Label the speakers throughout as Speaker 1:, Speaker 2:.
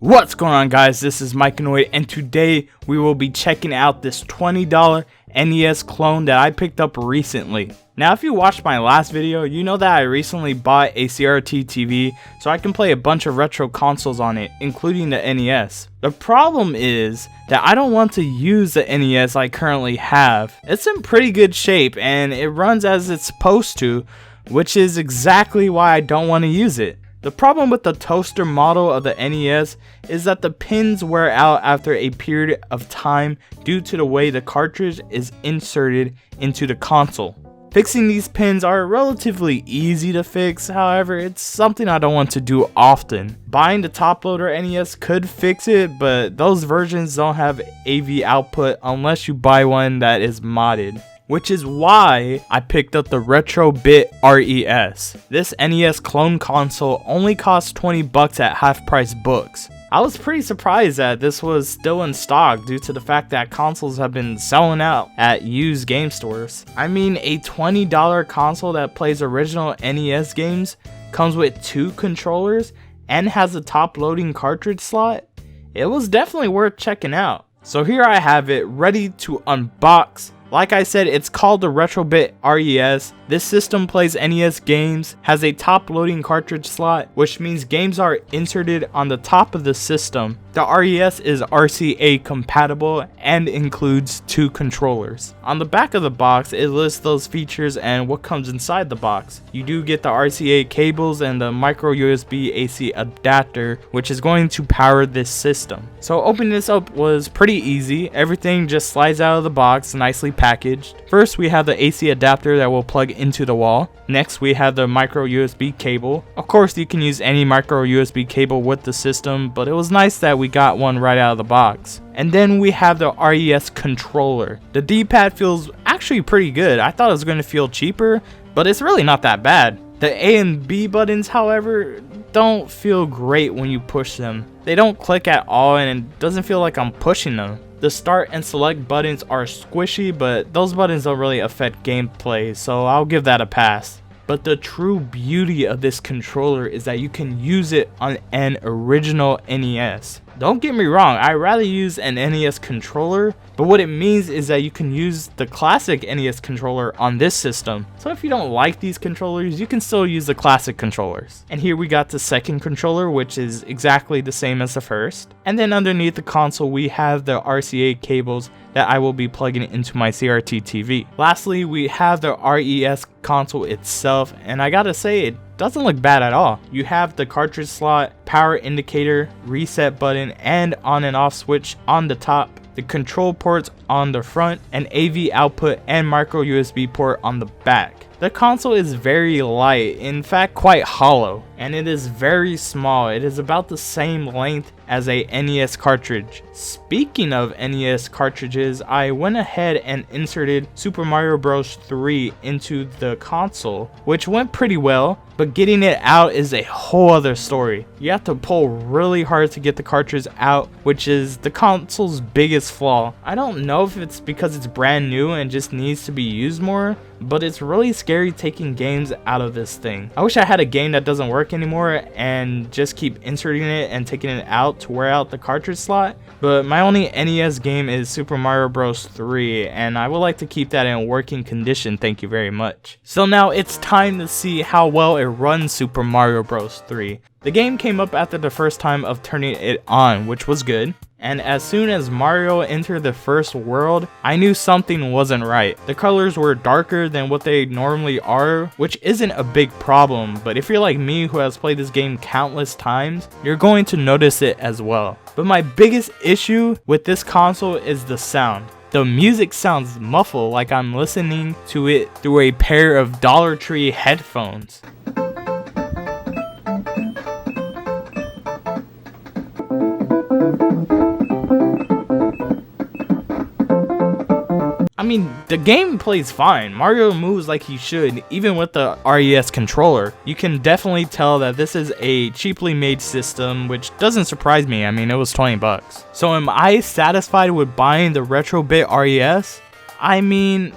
Speaker 1: What's going on, guys? This is Mikeinoid, and today we will be checking out this $20 NES clone that I picked up recently. Now, if you watched my last video, you know that I recently bought a CRT TV so I can play a bunch of retro consoles on it, including the NES. The problem is that I don't want to use the NES I currently have. It's in pretty good shape and it runs as it's supposed to, which is exactly why I don't want to use it. The problem with the toaster model of the NES is that the pins wear out after a period of time due to the way the cartridge is inserted into the console. Fixing these pins are relatively easy to fix, however, it's something I don't want to do often. Buying the top loader NES could fix it, but those versions don't have AV output unless you buy one that is modded. Which is why I picked up the Retro-Bit RES. This NES clone console only costs 20 bucks at half-price books. I was pretty surprised that this was still in stock due to the fact that consoles have been selling out at used game stores. I mean, a $20 console that plays original NES games, comes with 2 controllers, and has a top loading cartridge slot? It was definitely worth checking out. So here I have it, ready to unbox. Like I said, it's called the Retro-Bit RES. This system plays NES games, has a top loading cartridge slot, which means games are inserted on the top of the system. The RES is RCA compatible and includes 2 controllers. On the back of the box, it lists those features and what comes inside the box. You do get the RCA cables and the micro USB AC adapter, which is going to power this system. So opening this up was pretty easy. Everything just slides out of the box nicely packaged. First, we have the AC adapter that will plug into the wall. Next, we have the micro USB cable. Of course, you can use any micro USB cable with the system, but it was nice that we got one right out of the box. And then we have the RES controller. The D-pad feels actually pretty good. I thought it was going to feel cheaper, but it's really not that bad. The A and B buttons, however, don't feel great when you push them. They don't click at all and it doesn't feel like I'm pushing them. The start and select buttons are squishy, but those buttons don't really affect gameplay, so I'll give that a pass. But the true beauty of this controller is that you can use it on an original NES. Don't get me wrong, I'd rather use an NES controller, but what it means is that you can use the classic NES controller on this system. So if you don't like these controllers, you can still use the classic controllers. And here we got the second controller, which is exactly the same as the first. And then underneath the console, we have the RCA cables that I will be plugging into my CRT TV. Lastly, we have the RES console itself, and I gotta say, it doesn't look bad at all. You have the cartridge slot, power indicator, reset button, and on and off switch on the top, the control ports on the front, an AV output and micro USB port on the back. The console is very light, in fact quite hollow, and it is very small. It is about the same length as a NES cartridge. Speaking of NES cartridges, I went ahead and inserted Super Mario Bros. 3 into the console, which went pretty well, but getting it out is a whole other story. You have to pull really hard to get the cartridge out, which is the console's biggest flaw. I don't know if it's because it's brand new and just needs to be used more, but it's really scary taking games out of this thing. I wish I had a game that doesn't work anymore and just keep inserting it and taking it out to wear out the cartridge slot, but my only NES game is Super Mario Bros. 3 and I would like to keep that in working condition, thank you very much. So now it's time to see how well it runs Super Mario Bros. 3. The game came up after the first time of turning it on, which was good. And as soon as Mario entered the first world, I knew something wasn't right. The colors were darker than what they normally are, which isn't a big problem, but if you're like me who has played this game countless times, you're going to notice it as well. But my biggest issue with this console is the sound. The music sounds muffled like I'm listening to it through a pair of Dollar Tree headphones. I mean, the game plays fine. Mario moves like he should, even with the RES controller. You can definitely tell that this is a cheaply made system, which doesn't surprise me. I mean, it was 20 bucks. So am I satisfied with buying the Retro-Bit RES? I mean,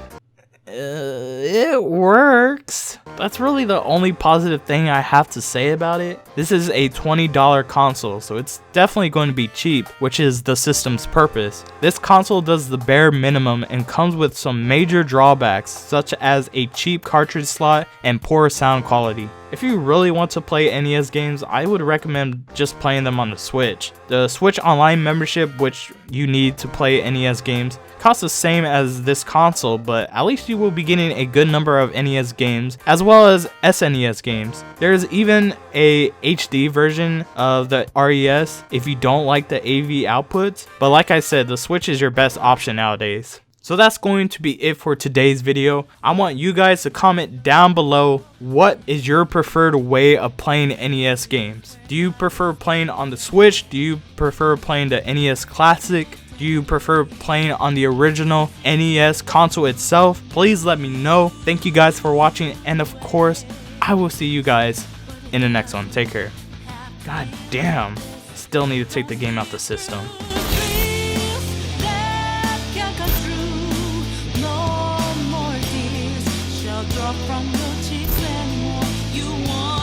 Speaker 1: it works, that's really the only positive thing I have to say about it. This is a $20 console, so it's definitely going to be cheap, which is the system's purpose. This console does the bare minimum and comes with some major drawbacks, such as a cheap cartridge slot and poor sound quality. If you really want to play NES games, I would recommend just playing them on the Switch. The Switch Online membership, which you need to play NES games, costs the same as this console, but at least you will be getting a good number of NES games as well as SNES games. There's even a HD version of the RES if you don't like the AV outputs, but like I said, the Switch is your best option nowadays. So that's going to be it for today's video. I want you guys to comment down below, what is your preferred way of playing NES games? Do you prefer playing on the Switch? Do you prefer playing the NES Classic? Do you prefer playing on the original NES console itself? Please let me know. Thank you guys for watching, and of course, I will see you guys in the next one. Take care. God damn. Still need to take the game out the system.
Speaker 2: Drop from your cheeks anymore. You want